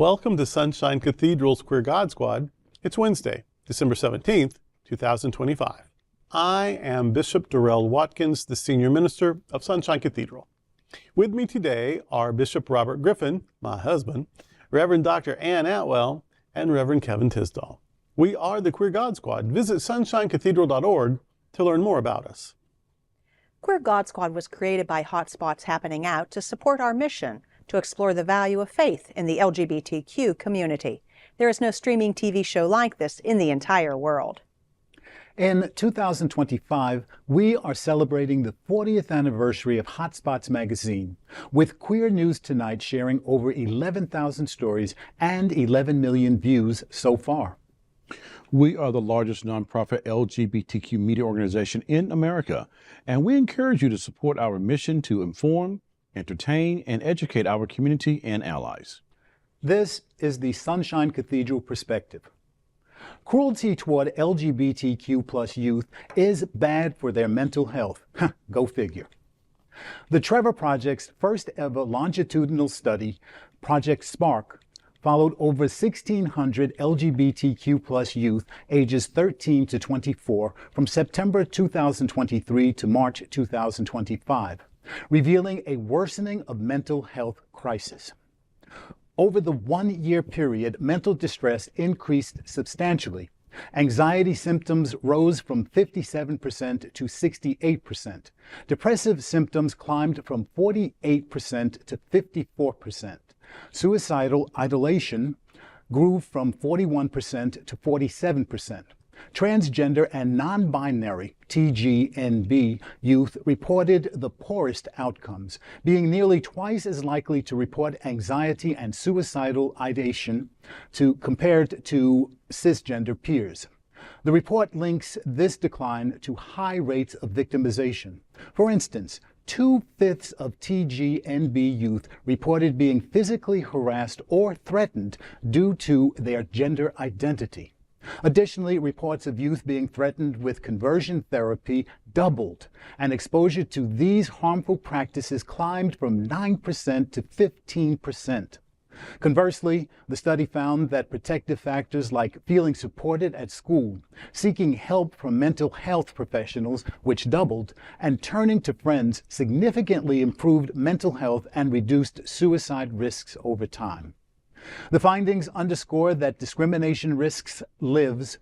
Welcome to Sunshine Cathedral's Queer God Squad. It's Wednesday, December 17th, 2025. I am Bishop Darrell Watkins, the Senior Minister of Sunshine Cathedral. With me today are Bishop Robert Griffin, my husband, Reverend Dr. Ann Atwell, and Reverend Kevin Tisdall. We are the Queer God Squad. Visit sunshinecathedral.org to learn more about us. Queer God Squad was created by Hotspots Happening Out to support our mission to explore the value of faith in the LGBTQ community. There is no streaming TV show like this in the entire world. In 2025, we are celebrating the 40th anniversary of Hotspots magazine, with Queer News Tonight sharing over 11,000 stories and 11 million views so far. We are the largest nonprofit LGBTQ media organization in America, and we encourage you to support our mission to inform, entertain, and educate our community and allies. This is the Sunshine Cathedral perspective. Cruelty toward LGBTQ plus youth is bad for their mental health. Go figure. The Trevor Project's first ever longitudinal study, Project Spark, followed over 1,600 LGBTQ plus youth ages 13 to 24 from September 2023 to March 2025. Revealing a worsening of mental health crisis. Over the one-year period, mental distress increased substantially. Anxiety symptoms rose from 57% to 68%. Depressive symptoms climbed from 48% to 54%. Suicidal ideation grew from 41% to 47%. Transgender and nonbinary TGNB youth reported the poorest outcomes, being nearly twice as likely to report anxiety and suicidal ideation compared to cisgender peers. The report links this decline to high rates of victimization. For instance, 2/5 of TGNB youth reported being physically harassed or threatened due to their gender identity. Additionally, reports of youth being threatened with conversion therapy doubled, and exposure to these harmful practices climbed from 9% to 15%. Conversely, the study found that protective factors like feeling supported at school, seeking help from mental health professionals, which doubled, and turning to friends significantly improved mental health and reduced suicide risks over time. The findings underscore that discrimination risks lives,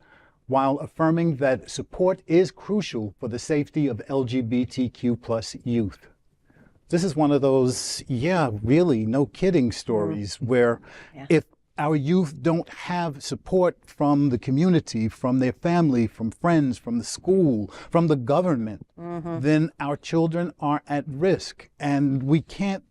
while affirming that support is crucial for the safety of LGBTQ plus youth. This is one of those, really, no kidding stories where if our youth don't have support from the community, from their family, from friends, from the school, from the government, then our children are at risk, and we can't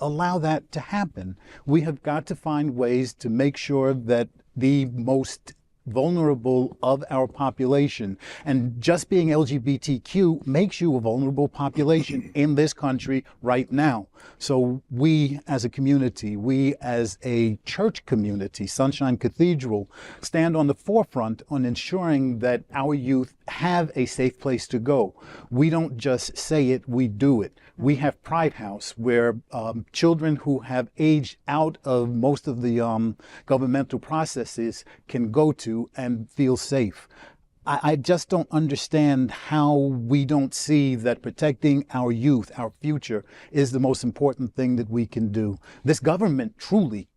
allow that to happen. We have got to find ways to make sure that the most vulnerable of our population, and just being LGBTQ makes you a vulnerable population in this country right now. So we as a community, we as a church community, Sunshine Cathedral, stand on the forefront on ensuring that our youth have a safe place to go. We don't just say it, we do it. We have Pride House, where children who have aged out of most of the governmental processes can go to and feel safe. I just don't understand how we don't see that protecting our youth, our future, is the most important thing that we can do. This government truly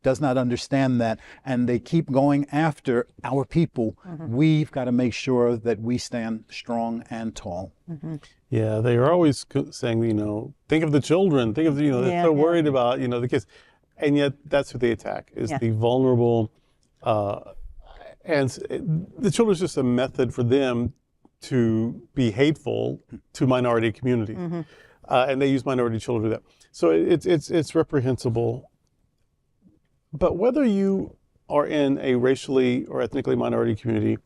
does not understand that, and they keep going after our people. We've got to make sure that we stand strong and tall. Yeah, they are always saying, think of the children, think of they're so worried about, the kids. And yet that's who they attack, is the vulnerable. And the children is just a method for them to be hateful to minority communities. And they use minority children to do that. So it's reprehensible. But whether you are in a racially or ethnically minority community,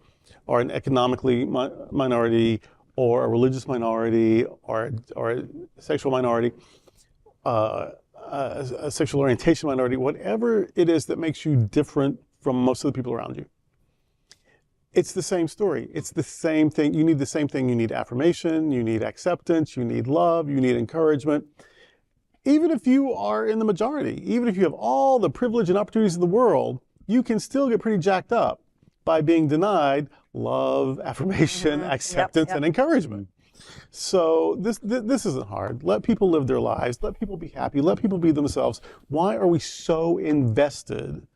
or an economically minority, or a religious minority, or a sexual minority, a sexual orientation minority, whatever it is that makes you different from most of the people around you, it's the same story. It's the same thing. You need the same thing. You need affirmation, you need acceptance, you need love, you need encouragement. even if you are in the majority, even if you have all the privilege and opportunities in the world, you can still get pretty jacked up by being denied love, affirmation, acceptance, and encouragement. So this isn't hard. Let people live their lives. Let people be happy. Let people be themselves. Why are we so invested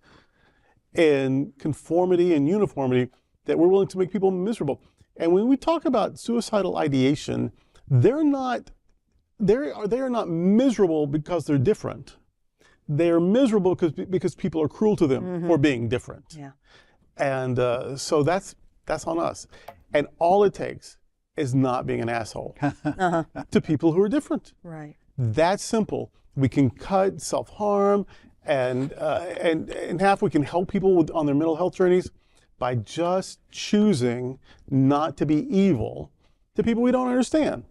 in conformity and uniformity that we're willing to make people miserable? And when we talk about suicidal ideation, they are not miserable because they're different. They're miserable because people are cruel to them for being different. Yeah. And so that's on us. And all it takes is not being an asshole to people who are different. Right. That's simple. We can cut self-harm and in half. We can help people on their mental health journeys by just choosing not to be evil to people we don't understand.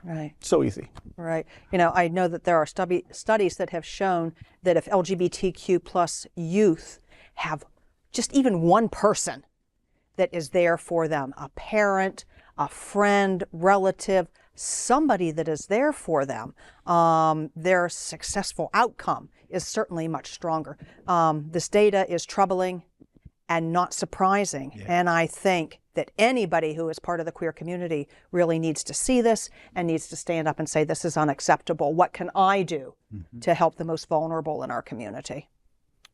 Right. So easy. Right. You know, I know that there are studies that have shown that if LGBTQ plus youth have just even one person that is there for them, a parent, a friend, relative, somebody that is there for them, their successful outcome is certainly much stronger. This data is troubling and not surprising. Yeah. And I think that anybody who is part of the queer community really needs to see this and needs to stand up and say, this is unacceptable. What can I do to help the most vulnerable in our community?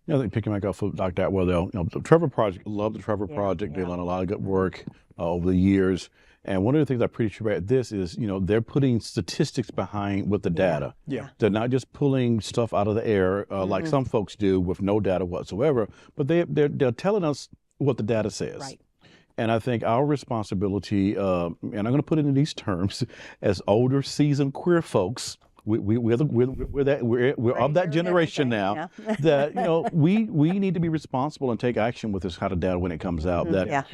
I think picking back up with Dr. Atwell, the Trevor Project, love the Trevor Project. They've done a lot of good work over the years. And one of the things I appreciate about this is, they're putting statistics behind with the data. Yeah. They're not just pulling stuff out of the air like some folks do with no data whatsoever, but they're telling us what the data says. Right. And I think our responsibility, and I'm going to put it in these terms, as older, seasoned queer folks, we're of that generation now that we need to be responsible and take action with this kind of data when it comes out.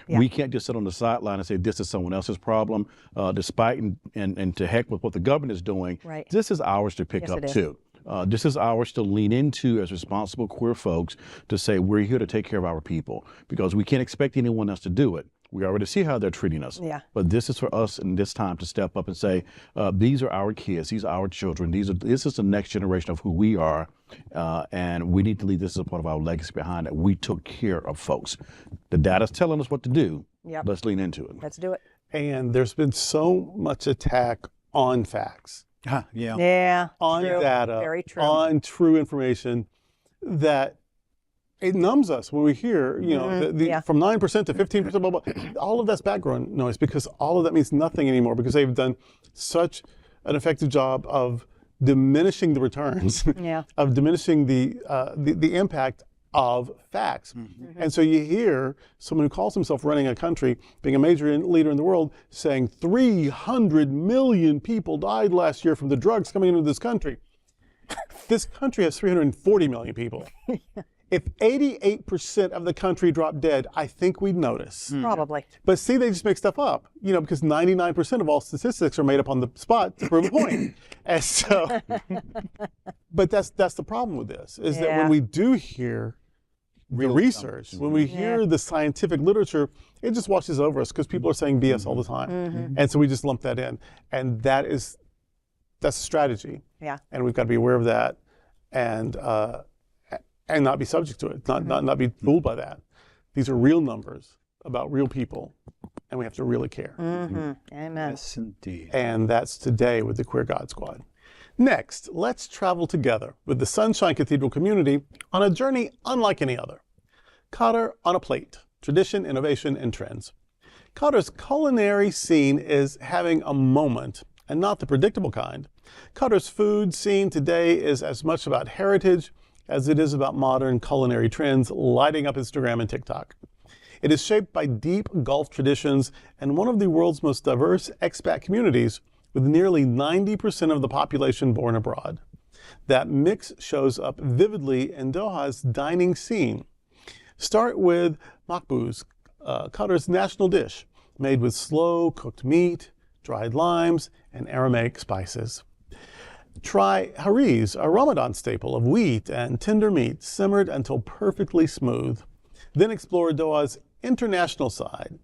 We can't just sit on the sideline and say this is someone else's problem, despite and to heck with what the government is doing. Right. This is ours to pick up too. This is ours to lean into as responsible queer folks to say we're here to take care of our people because we can't expect anyone else to do it. We already see how they're treating us. Yeah. But this is for us in this time to step up and say, these are our kids, these are our children, this is the next generation of who we are, and we need to leave this as a part of our legacy behind that we took care of folks. The data's telling us what to do. Yep. Let's lean into it. Let's do it. And there's been so much attack on facts. Yeah. On true. Data, very true. On true information that it numbs us when we hear, from 9% to 15%, blah, blah, blah. All of that's background noise because all of that means nothing anymore because they've done such an effective job of diminishing the returns, of diminishing the impact of facts. And so you hear someone who calls himself running a country, being a major leader in the world, saying 300 million people died last year from the drugs coming into this country. This country has 340 million people. If 88% of the country dropped dead, I think we'd notice. Probably. But see, they just make stuff up, because 99% of all statistics are made up on the spot to prove a point. And so, but that's the problem with this, is that when we do hear the research, when we hear the scientific literature, it just washes over us because people are saying BS all the time. And so we just lump that in. And that's a strategy. Yeah. And we've got to be aware of that. And not be subject to it, not be fooled by that. These are real numbers about real people, and we have to really care. Amen. Yes, indeed. And that's today with the Queer God Squad. Next, let's travel together with the Sunshine Cathedral community on a journey unlike any other. Cotter on a plate, tradition, innovation, and trends. Cotter's culinary scene is having a moment, and not the predictable kind. Cotter's food scene today is as much about heritage as it is about modern culinary trends lighting up Instagram and TikTok. It is shaped by deep Gulf traditions and one of the world's most diverse expat communities, with nearly 90% of the population born abroad. That mix shows up vividly in Doha's dining scene. Start with makbuz, Qatar's national dish, made with slow cooked meat, dried limes, and Aramaic spices. Try hariz, a Ramadan staple of wheat and tender meat simmered until perfectly smooth. Then explore Doha's international side.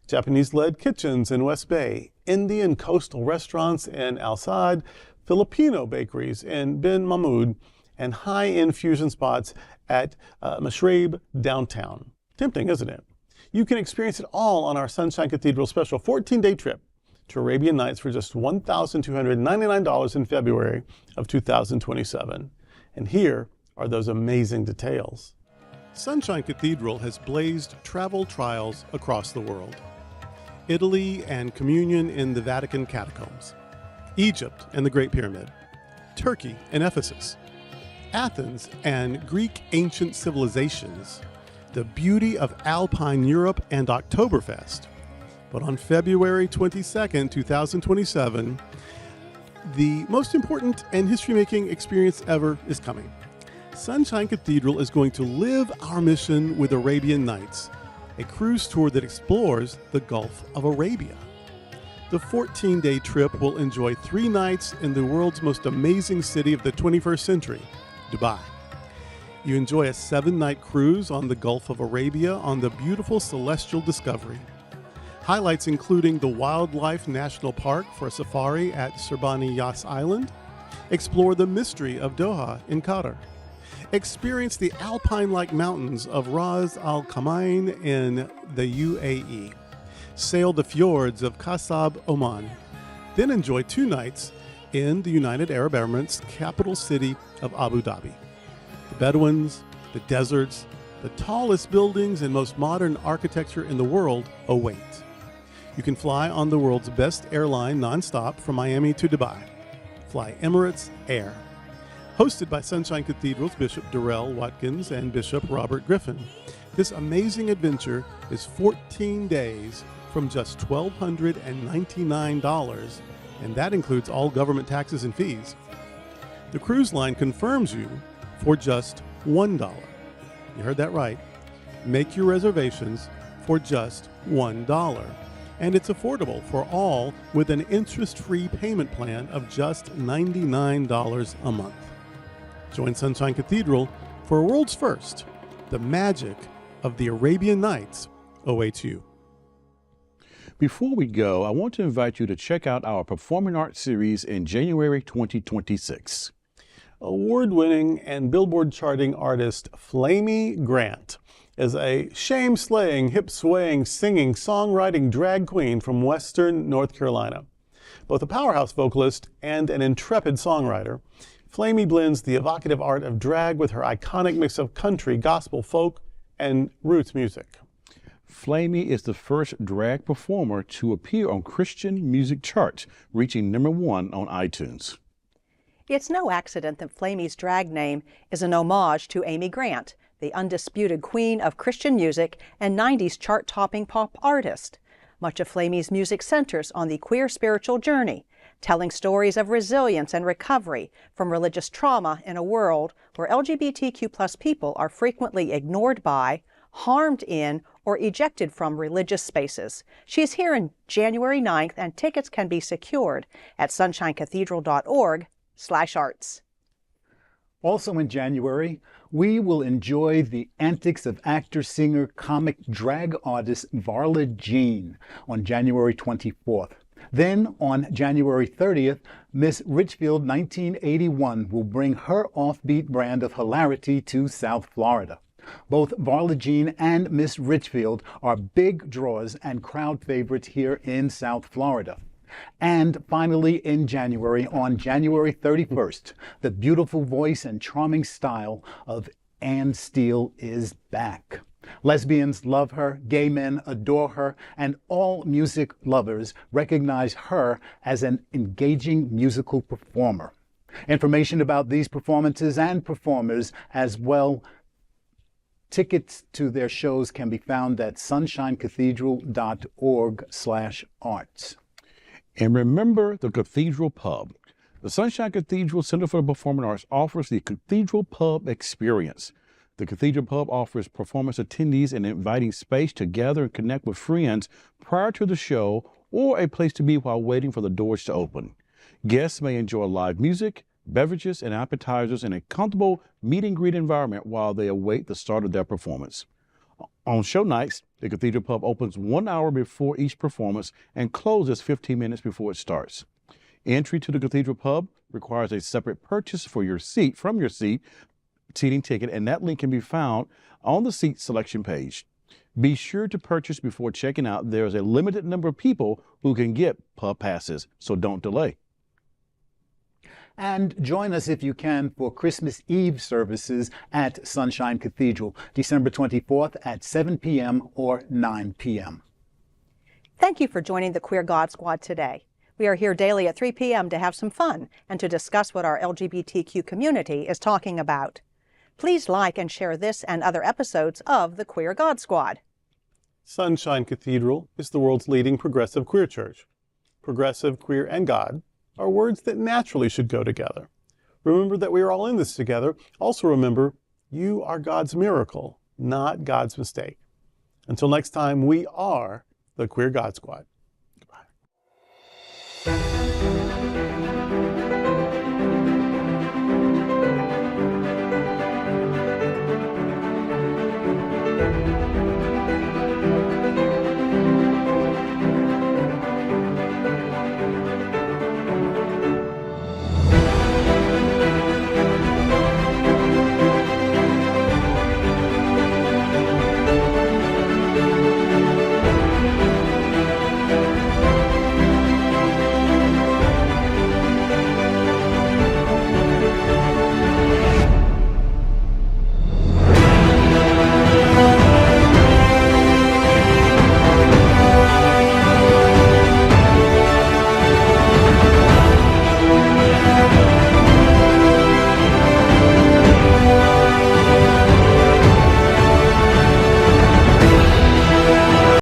Japanese-led kitchens in West Bay, Indian coastal restaurants in Al Saad, Filipino bakeries in Bin Mahmoud, and high-end fusion spots at Mashrab downtown. Tempting, isn't it? You can experience it all on our Sunshine Cathedral special 14-day trip to Arabian Nights for just $1,299 in February of 2027. And here are those amazing details. Sunshine Cathedral has blazed travel trials across the world. Italy and communion in the Vatican catacombs. Egypt and the Great Pyramid. Turkey and Ephesus. Athens and Greek ancient civilizations. The beauty of Alpine Europe and Oktoberfest. But on February 22nd, 2027, the most important and history-making experience ever is coming. Sunshine Cathedral is going to live our mission with Arabian Nights, a cruise tour that explores the Gulf of Arabia. The 14-day trip will enjoy 3 nights in the world's most amazing city of the 21st century, Dubai. You enjoy a 7-night cruise on the Gulf of Arabia on the beautiful Celestial Discovery. Highlights including the Wildlife National Park for a safari at Sirbani Yas Island, explore the mystery of Doha in Qatar, experience the alpine-like mountains of Ras Al Khaimah in the UAE, sail the fjords of Kasab, Oman, then enjoy 2 nights in the United Arab Emirates' capital city of Abu Dhabi. The Bedouins, the deserts, the tallest buildings and most modern architecture in the world await. You can fly on the world's best airline nonstop from Miami to Dubai. Fly Emirates Air. Hosted by Sunshine Cathedral's Bishop Darrell Watkins and Bishop Robert Griffin, this amazing adventure is 14 days from just $1,299, and that includes all government taxes and fees. The cruise line confirms you for just $1. You heard that right. Make your reservations for just $1. And it's affordable for all with an interest-free payment plan of just $99 a month. Join Sunshine Cathedral for a world's first. The magic of the Arabian Nights awaits you. Before we go, I want to invite you to check out our performing arts series in January 2026. Award-winning and Billboard charting artist Flamy Grant is a shame-slaying, hip-swaying, singing, songwriting drag queen from Western North Carolina. Both a powerhouse vocalist and an intrepid songwriter, Flamy blends the evocative art of drag with her iconic mix of country, gospel, folk, and roots music. Flamy is the first drag performer to appear on Christian music charts, reaching #1 on iTunes. It's no accident that Flamy's drag name is an homage to Amy Grant, the undisputed queen of Christian music and 90s chart-topping pop artist. Much of Flamy's music centers on the queer spiritual journey, telling stories of resilience and recovery from religious trauma in a world where LGBTQ+ people are frequently ignored by, harmed in, or ejected from religious spaces. She's here on January 9th, and tickets can be secured at sunshinecathedral.org/arts. Also in January, we will enjoy the antics of actor, singer, comic, drag artist Varla Jean on January 24th. Then, on January 30th, Miss Richfield 1981 will bring her offbeat brand of hilarity to South Florida. Both Varla Jean and Miss Richfield are big draws and crowd favorites here in South Florida. And finally, in January, on January 31st, the beautiful voice and charming style of Ann Steele is back. Lesbians love her, gay men adore her, and all music lovers recognize her as an engaging musical performer. Information about these performances and performers, as well tickets to their shows, can be found at sunshinecathedral.org/arts. And remember the Cathedral Pub. The Sunshine Cathedral Center for the Performing Arts offers the Cathedral Pub experience. The Cathedral Pub offers performance attendees an inviting space to gather and connect with friends prior to the show, or a place to be while waiting for the doors to open. Guests may enjoy live music, beverages, and appetizers in a comfortable meet and greet environment while they await the start of their performance. On show nights, the Cathedral Pub opens 1 hour before each performance and closes 15 minutes before it starts. Entry to the Cathedral Pub requires a separate purchase for your seat seating ticket, and that link can be found on the seat selection page. Be sure to purchase before checking out. There is a limited number of people who can get pub passes, so don't delay. And join us if you can for Christmas Eve services at Sunshine Cathedral, December 24th at 7 p.m. or 9 p.m. Thank you for joining the Queer God Squad today. We are here daily at 3 p.m. to have some fun and to discuss what our LGBTQ community is talking about. Please like and share this and other episodes of the Queer God Squad. Sunshine Cathedral is the world's leading progressive queer church. Progressive, queer, and God are words that naturally should go together. Remember that we are all in this together. Also remember, you are God's miracle, not God's mistake. Until next time, we are the Queer God Squad. Goodbye.